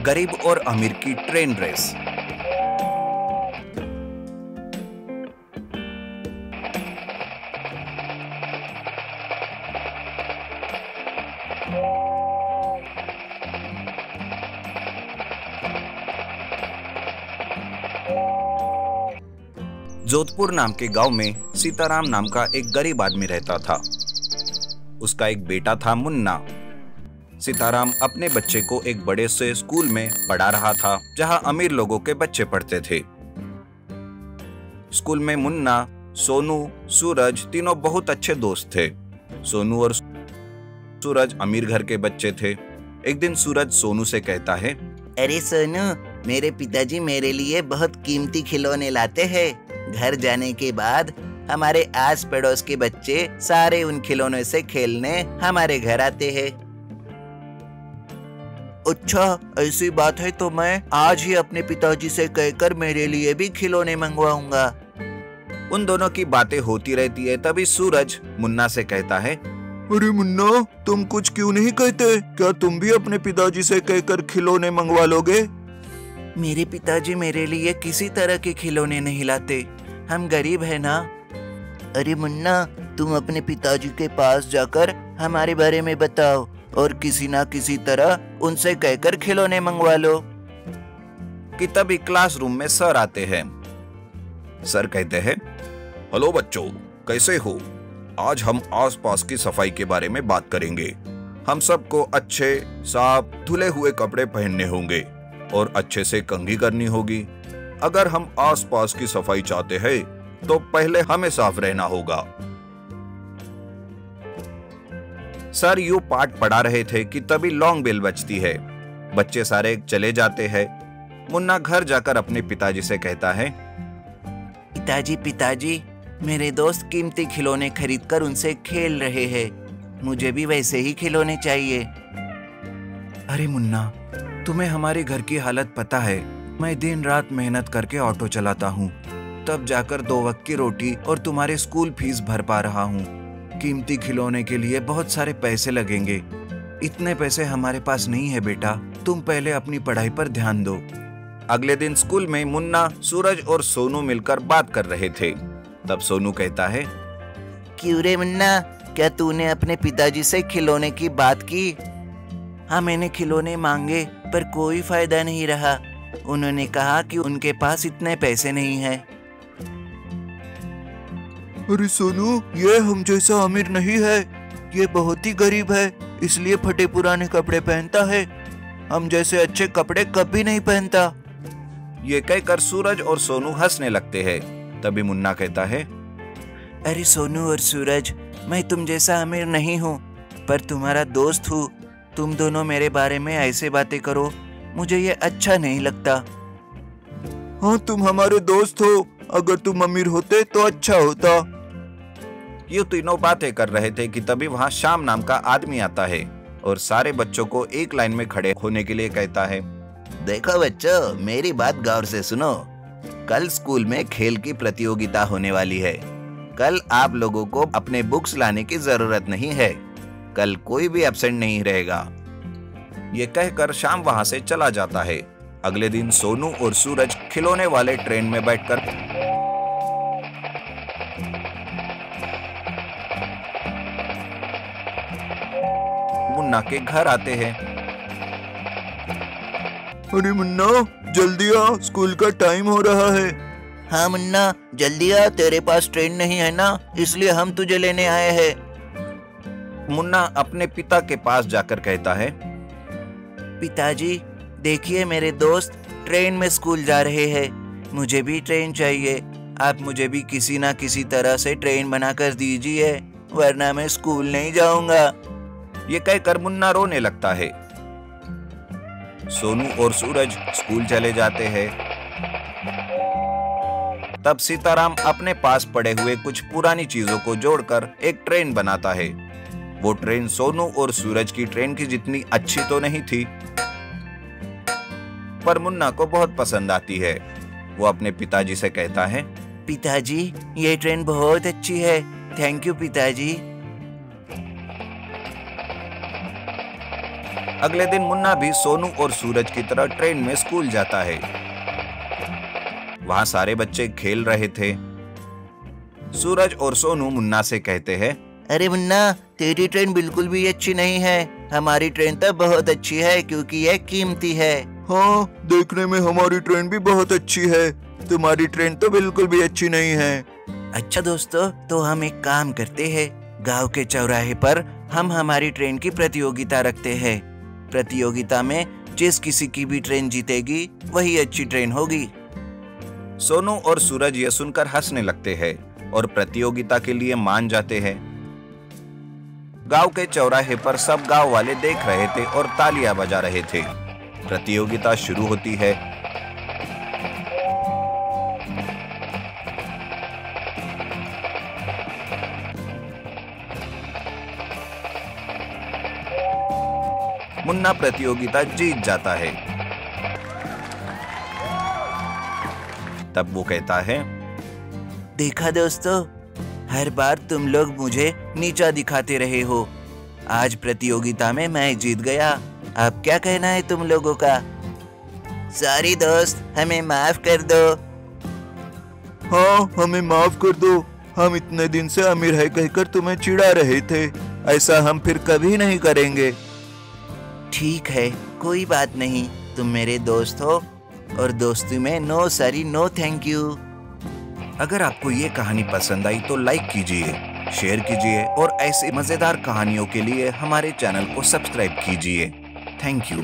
गरीब और अमीर की ट्रेन रेस। जोधपुर नाम के गांव में सीताराम नाम का एक गरीब आदमी रहता था। उसका एक बेटा था मुन्ना। सीताराम अपने बच्चे को एक बड़े से स्कूल में पढ़ा रहा था जहां अमीर लोगों के बच्चे पढ़ते थे। स्कूल में मुन्ना, सोनू, सूरज तीनों बहुत अच्छे दोस्त थे। सोनू और सूरज अमीर घर के बच्चे थे। एक दिन सूरज सोनू से कहता है, अरे सोनू, मेरे पिताजी मेरे लिए बहुत कीमती खिलौने लाते हैं। घर जाने के बाद हमारे आस पड़ोस के बच्चे सारे उन खिलौनों से खेलने हमारे घर आते हैं। अच्छा, ऐसी बात है तो मैं आज ही अपने पिताजी से कहकर मेरे लिए भी खिलौने मंगवाऊंगा। उन दोनों की बातें होती रहती है। तभी सूरज मुन्ना से कहता है, अरे मुन्ना, तुम कुछ क्यों नहीं कहते? क्या तुम भी अपने पिताजी से कहकर खिलौने मंगवा लोगे? मेरे पिताजी मेरे लिए किसी तरह के खिलौने नहीं लाते। हम गरीब है ना। अरे मुन्ना, तुम अपने पिताजी के पास जाकर हमारे बारे में बताओ और किसी ना किसी तरह उनसे कहकर खिलौने मंगवा लो। कि तभी क्लासरूम में सर आते हैं। सर कहते हैं, हेलो बच्चों, कैसे हो? आज हम आसपास की सफाई के बारे में बात करेंगे। हम सबको अच्छे, साफ, धुले हुए कपड़े पहनने होंगे और अच्छे से कंघी करनी होगी। अगर हम आसपास की सफाई चाहते हैं तो पहले हमें साफ रहना होगा। सर यूं पाठ पढ़ा रहे थे कि तभी लॉन्ग बेल बजती है। बच्चे सारे चले जाते हैं। मुन्ना घर जाकर अपने पिताजी से कहता है, पिताजी, मेरे दोस्त कीमती खिलौने खरीदकर उनसे खेल रहे हैं। मुझे भी वैसे ही खिलौने चाहिए। अरे मुन्ना, तुम्हें हमारे घर की हालत पता है। मैं दिन रात मेहनत करके ऑटो चलाता हूँ, तब जाकर 2 वक्त की रोटी और तुम्हारे स्कूल फीस भर पा रहा हूँ। कीमती खिलौने के लिए बहुत सारे पैसे लगेंगे। इतने पैसे हमारे पास नहीं है बेटा। तुम पहले अपनी पढ़ाई पर ध्यान दो। अगले दिन स्कूल में मुन्ना, सूरज और सोनू मिलकर बात कर रहे थे। तब सोनू कहता है, क्यों रे मुन्ना, क्या तूने अपने पिताजी से खिलौने की बात की? हाँ, मैंने खिलौने मांगे पर कोई फायदा नहीं रहा। उन्होंने कहा कि उनके पास इतने पैसे नहीं हैं। अरे सोनू, ये हम जैसा अमीर नहीं है। ये बहुत ही गरीब है, इसलिए फटे पुराने कपड़े पहनता है। हम जैसे अच्छे कपड़े कभी नहीं पहनता। ये कहकर सूरज और सोनू हंसने लगते हैं। तभी मुन्ना कहता है, अरे सोनू और सूरज, मैं तुम जैसा अमीर नहीं हूँ, पर तुम्हारा दोस्त हूँ। तुम दोनों मेरे बारे में ऐसे बातें करो, मुझे ये अच्छा नहीं लगता। हाँ, तुम हमारे दोस्त हो। अगर तुम अमीर होते तो अच्छा होता। ये तीनों बातें कर रहे थे कि तभी वहाँ श्याम नाम का आदमी आता है और सारे बच्चों को एक लाइन में खड़े होने के लिए कहता है, देखो बच्चों, मेरी बात गौर से सुनो। कल स्कूल में खेल की प्रतियोगिता होने वाली है। कल आप लोगों को अपने बुक्स लाने की जरूरत नहीं है। कल कोई भी एब्सेंट नहीं रहेगा। ये कहकर श्याम वहां से चला जाता है। अगले दिन सोनू और सूरज खिलौने वाले ट्रेन में बैठकर मुन्ना के घर आते हैं। अरे मुन्ना, जल्दी आ, स्कूल का टाइम हो रहा है। हाँ मुन्ना, जल्दी आ, तेरे पास ट्रेन नहीं है ना, इसलिए हम तुझे लेने आए हैं। मुन्ना अपने पिता के पास जाकर कहता है, पिताजी, देखिए मेरे दोस्त ट्रेन में स्कूल जा रहे हैं। मुझे भी ट्रेन चाहिए। आप मुझे भी किसी ना किसी तरह से ट्रेन बनाकर दीजिए, वरना मैं स्कूल नहीं जाऊंगा। ये कहकर मुन्ना रोने लगता है। सोनू और सूरज स्कूल चले जाते हैं। तब सीताराम अपने पास पड़े हुए कुछ पुरानी चीजों को जोड़कर एक ट्रेन बनाता है। वो ट्रेन सोनू और सूरज की ट्रेन की जितनी अच्छी तो नहीं थी, पर मुन्ना को बहुत पसंद आती है। वो अपने पिताजी से कहता है, पिताजी, ये ट्रेन बहुत अच्छी है। थैंक यू पिताजी। अगले दिन मुन्ना भी सोनू और सूरज की तरह ट्रेन में स्कूल जाता है। वहां सारे बच्चे खेल रहे थे। सूरज और सोनू मुन्ना से कहते हैं, अरे मुन्ना, तेरी ट्रेन बिल्कुल भी अच्छी नहीं है। हमारी ट्रेन तो बहुत अच्छी है क्योंकि यह कीमती है। हाँ, देखने में हमारी ट्रेन भी बहुत अच्छी है। तुम्हारी ट्रेन तो बिल्कुल भी अच्छी नहीं है। अच्छा दोस्तों, तो हम एक काम करते हैं। गांव के चौराहे पर हम हमारी ट्रेन की प्रतियोगिता रखते हैं। प्रतियोगिता में जिस किसी की भी ट्रेन जीतेगी वही अच्छी ट्रेन होगी। सोनू और सूरज ये सुनकर हंसने लगते हैं और प्रतियोगिता के लिए मान जाते हैं। गांव के चौराहे पर सब गांव वाले देख रहे थे और तालियां बजा रहे थे। प्रतियोगिता शुरू होती है। मुन्ना प्रतियोगिता जीत जाता है। तब वो कहता है, देखा दोस्तों, हर बार तुम लोग मुझे नीचा दिखाते रहे हो। आज प्रतियोगिता में मैं जीत गया। अब क्या कहना है तुम लोगों का? सॉरी दोस्त, हमें माफ कर दो। हाँ, हमें माफ कर दो। हम इतने दिन से अमीर है कहकर तुम्हें चिढ़ा रहे थे। ऐसा हम फिर कभी नहीं करेंगे। ठीक है, कोई बात नहीं। तुम मेरे दोस्त हो और दोस्ती में no sorry no thank you. अगर आपको ये कहानी पसंद आई तो लाइक कीजिए, शेयर कीजिए और ऐसी मजेदार कहानियों के लिए हमारे चैनल को सब्सक्राइब कीजिए। Thank you.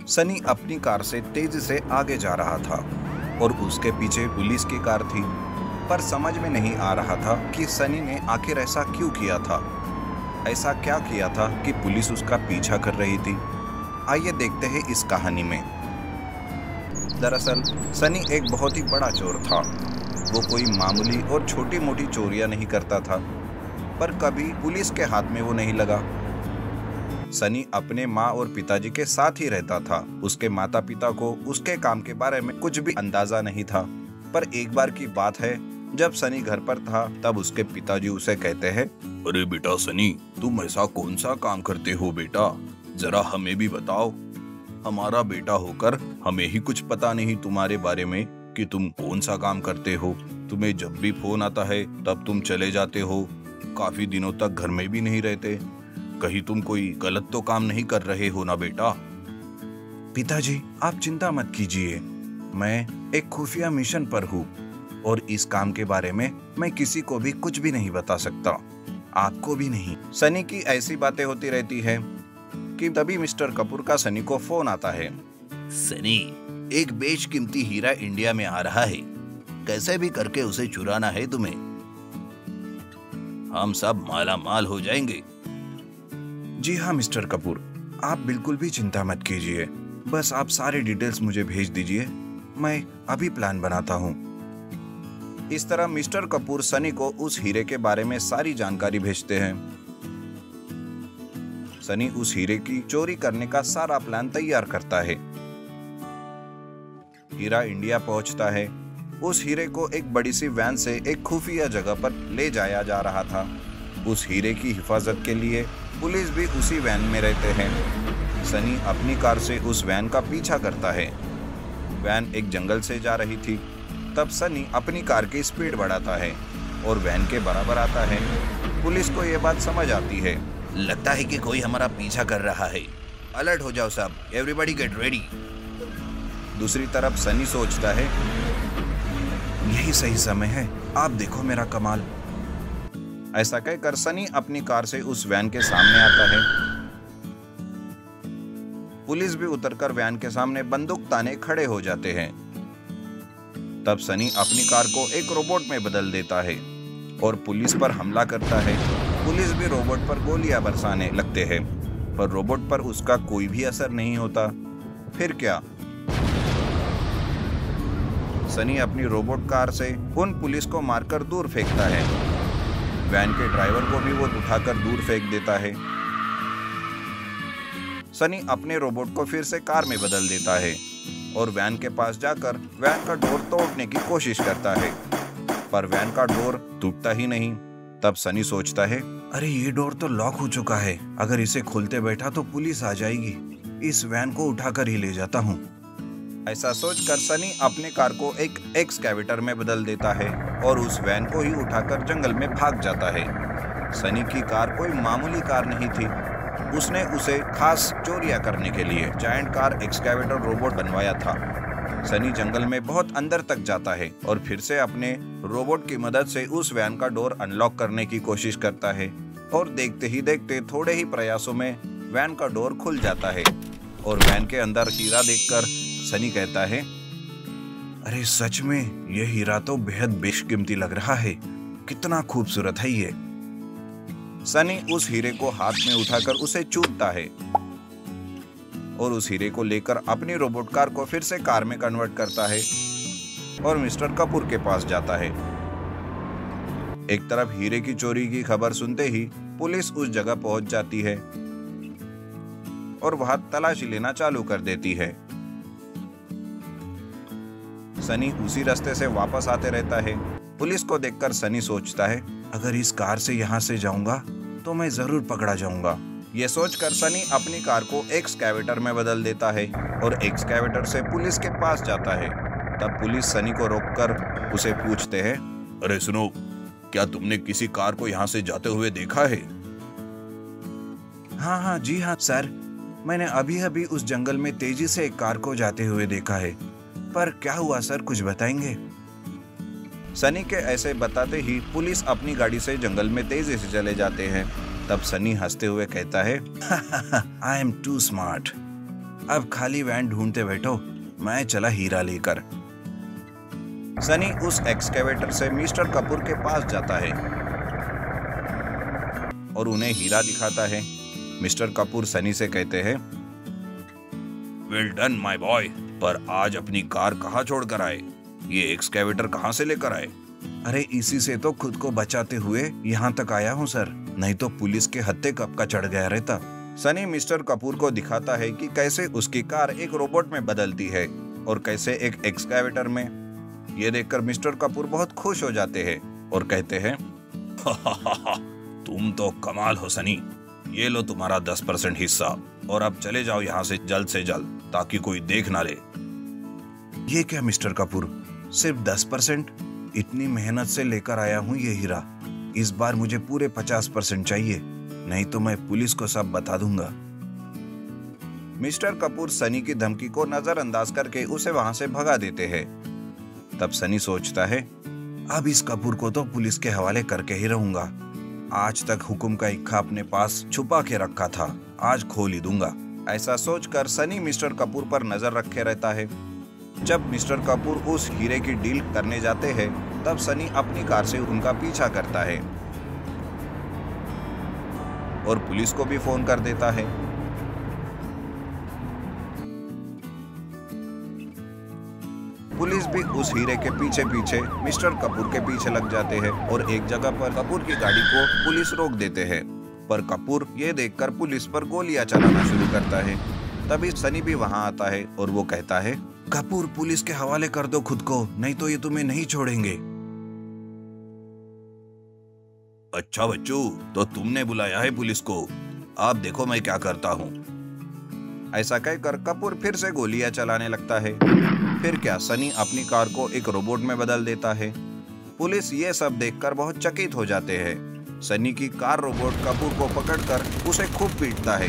सनी अपनी कार से तेजी से आगे जा रहा था और उसके पीछे पुलिस की कार थी, पर समझ में नहीं आ रहा था कि सनी ने आखिर ऐसा क्यों किया था। ऐसा क्या किया था कि पुलिस उसका पीछा कर रही थी? आइए देखते हैं इस कहानी में। दरअसल सनी एक बहुत ही बड़ा चोर था। वो कोई मामूली और छोटी मोटी चोरियां नहीं करता था, पर कभी पुलिस के हाथ में वो नहीं लगा। सनी अपने माँ और पिताजी के साथ ही रहता था। उसके माता पिता को उसके काम के बारे में कुछ भी अंदाजा नहीं था। पर एक बार की बात है, जब सनी घर पर था तब उसके पिताजी उसे कहते हैं, अरे बेटा सनी, तुम ऐसा कौन सा काम करते हो बेटा? जरा हमें भी बताओ। हमारा बेटा होकर हमें ही कुछ पता नहीं तुम्हारे बारे में कि तुम कौन सा काम करते हो। तुम्हें जब भी फोन आता है तब तुम चले जाते हो। काफी दिनों तक घर में भी नहीं रहते। कहीं तुम कोई गलत तो काम नहीं कर रहे हो ना बेटा? पिताजी, आप चिंता मत कीजिए। मैं एक खुफिया मिशन पर हूँ और इस काम के बारे में मैं किसी को भी कुछ भी नहीं बता सकता, आपको भी नहीं। सनी की ऐसी बातें होती रहती है कि तभी मिस्टर कपूर का सनी को फोन आता है। सनी, एक बेशकीमती हीरा इंडिया में आ रहा है। कैसे भी करके उसे चुराना है तुम्हें। हम सब माला माल हो जाएंगे। जी हाँ मिस्टर कपूर, आप बिल्कुल भी चिंता मत कीजिए। बस आप सारे डिटेल्स मुझे भेज दीजिए, मैं अभी प्लान बनाता हूँ। इस तरह मिस्टर कपूर सनी को उस हीरे के बारे में सारी जानकारी भेजते हैं। सनी उस हीरे की चोरी करने का सारा प्लान तैयार करता है। हीरा इंडिया पहुंचता है। उस हीरे को एक बड़ी सी वैन से एक खुफिया जगह पर ले जाया जा रहा था। उस हीरे की हिफाजत के लिए पुलिस भी उसी वैन में रहते हैं। सनी अपनी कार से उस वैन का पीछा करता है। वैन एक जंगल से जा रही थी। तब सनी अपनी कार की स्पीड बढ़ाता है और वैन के बराबर आता है। पुलिस को यह बात समझ आती है। लगता है कि कोई हमारा पीछा कर रहा है। अलर्ट हो जाओ सब, एवरीबॉडी गेट रेडी। दूसरी तरफ सनी सोचता है, यही सही समय है, आप देखो मेरा कमाल। ऐसा कहकर सनी अपनी कार से उस वैन के सामने आता है। पुलिस भी उतरकर वैन के सामने बंदूक ताने खड़े हो जाते हैं। तब सनी अपनी कार को एक रोबोट में बदल देता है और पुलिस पर हमला करता है। पुलिस भी रोबोट पर गोलियां बरसाने लगते हैं, पर रोबोट पर उसका कोई भी असर नहीं होता। फिर क्या, सनी अपनी रोबोट कार से उन पुलिस को मारकर दूर फेंकता है। वैन के ड्राइवर को भी वो उठाकर दूर फेंक देता है। सनी अपने रोबोट को फिर से कार में बदल देता है और वैन के पास जाकर वैन का डोर तोड़ने की कोशिश करता है, पर वैन का डोर टूटता ही नहीं। तब सनी सोचता है, अरे ये डोर तो लॉक हो चुका है, अगर इसे खोलते बैठा तो पुलिस आ जाएगी। इस वैन को उठाकर ही ले जाता हूँ। ऐसा सोचकर सनी अपने कार को एक एक्सकैवेटर में बदल देता है और उस वैन को ही उठाकर जंगल में भाग जाता है। सनी की कार कोई मामूली कार नहीं थी, उसने उसे खास चोरियां करने के लिए जायंट कार एक्सकैवेटर रोबोट बनवाया था। सनी जंगल में बहुत अंदर तक जाता है और फिर से अपने रोबोट की मदद से उस वैन का डोर अनलॉक करने की कोशिश करता है और देखते ही देखते थोड़े ही प्रयासों में वैन का डोर खुल जाता है और वैन के अंदर हीरा देखकर सनी कहता है, अरे सच में ये हीरा तो बेहद बेशकीमती लग रहा है, कितना खूबसूरत है ये। सनी उस हीरे को हाथ में उठाकर उसे चूमता है और उस हीरे को लेकर अपनी रोबोट कार को फिर से कार में कन्वर्ट करता है और मिस्टर कपूर के पास जाता है। एक तरफ हीरे की चोरी की खबर सुनते ही पुलिस उस जगह पहुंच जाती है और वहां तलाशी लेना चालू कर देती है। सनी उसी रास्ते से वापस आते रहता है। पुलिस को देखकर सनी सोचता है, अगर इस कार से यहाँ से जाऊंगा तो मैं जरूर पकड़ा जाऊंगा। ये सोचकर सनी अपनी कार को एक्सकैवेटर में बदल देता है और एक्सकैवेटर से पुलिस के पास जाता है। तब पुलिस सनी को रोककर उसे पूछते हैं, अरे सुनो, क्या तुमने किसी कार को यहाँ से जाते हुए देखा है? हाँ, जी हाँ सर, मैंने अभी अभी उस जंगल में तेजी से एक कार को जाते हुए देखा है, पर क्या हुआ सर, कुछ बताएंगे? सनी के ऐसे बताते ही पुलिस अपनी गाड़ी से जंगल में तेजी से चले जाते हैं। तब सनी हंसते हुए कहता है, आई एम टू स्मार्ट, अब खाली वैन ढूंढते बैठो, मैं चला हीरा लेकर। सनी उस एक्सकैवेटर से मिस्टर कपूर के पास जाता है और उन्हें हीरा दिखाता है। मिस्टर कपूर सनी से कहते हैं, वेल डन माय बॉय, पर आज अपनी कार कहाँ छोड़कर आए? ये एक्सकैवेटर कहाँ से लेकर आए? अरे इसी से तो खुद को बचाते हुए यहाँ तक आया हूँ सर, नहीं तो पुलिस के हत्थे कब का चढ़ गया रहता। सनी मिस्टर कपूर को दिखाता है कि कैसे उसकी कार एक रोबोट में बदलती है और कैसे एक एक्सकैवेटर में। ये देखकर मिस्टर कपूर बहुत खुश हो जाते हैं और कहते हैं, तुम तो कमाल हो सनी, ये लो तुम्हारा 10% हिस्सा और अब चले जाओ यहाँ से जल्द ताकि कोई देख ना ले। ये क्या मिस्टर कपूर, सिर्फ 10%? इतनी मेहनत से लेकर आया हूँ ये हीरा, इस बार मुझे पूरे 50% चाहिए, नहीं तो मैं पुलिस को सब बता दूंगा। मिस्टर कपूर सनी की धमकी को नजरअंदाज करके उसे वहां से भगा देते हैं। तब सनी सोचता है, अब इस कपूर को तो पुलिस के हवाले करके ही रहूंगा। आज तक हुक्म का इक्खा अपने पास छुपा के रखा था, आज खोल ही दूंगा। ऐसा सोचकर सनी मिस्टर कपूर पर नजर रखे रहता है। जब मिस्टर कपूर उस हीरे की डील करने जाते हैं, तब सनी अपनी कार से उनका पीछा करता है और पुलिस को भी फोन कर देता है। पुलिस भी उस हीरे के पीछे पीछे मिस्टर कपूर के पीछे लग जाते हैं और एक जगह पर कपूर की गाड़ी को पुलिस रोक देते हैं, पर कपूर ये देखकर पुलिस पर गोलियां चलाना शुरू करता है। तभी सनी भी वहां आता है और वो कहता है, कपूर पुलिस के हवाले कर दो खुद को, नहीं तो ये तुम्हें नहीं छोड़ेंगे। अच्छा बच्चू, तो तुमने बुलाया है पुलिस को, आप देखो मैं क्या करता हूँ। ऐसा कहकर कपूर फिर से गोलियां चलाने लगता है। फिर क्या, सनी अपनी कार को एक रोबोट में बदल देता है। पुलिस ये सब देखकर बहुत चकित हो जाते हैं। सनी की कार रोबोट कपूर को पकड़कर उसे खूब पीटता है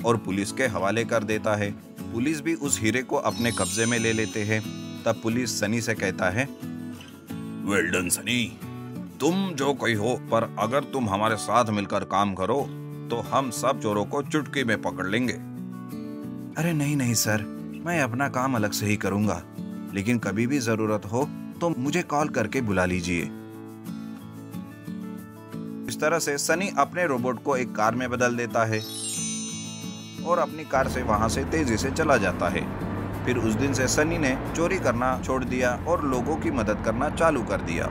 और पुलिस के हवाले कर देता है। पुलिस भी उस हीरे को अपने कब्जे में ले लेते हैं। तब पुलिस सनी से कहता है, वेल डन सनी, तुम जो कोई हो, पर अगर तुम हमारे साथ मिलकर काम करो तो हम सब चोरों को चुटकी में पकड़ लेंगे। अरे नहीं सर, मैं अपना काम अलग से ही करूंगा, लेकिन कभी भी जरूरत हो तो मुझे कॉल करके बुला लीजिए। इस तरह से सनी अपने रोबोट को एक कार में बदल देता है और अपनी कार से वहां से तेजी से चला जाता है। फिर उस दिन से सनी ने चोरी करना छोड़ दिया और लोगों की मदद करना चालू कर दिया।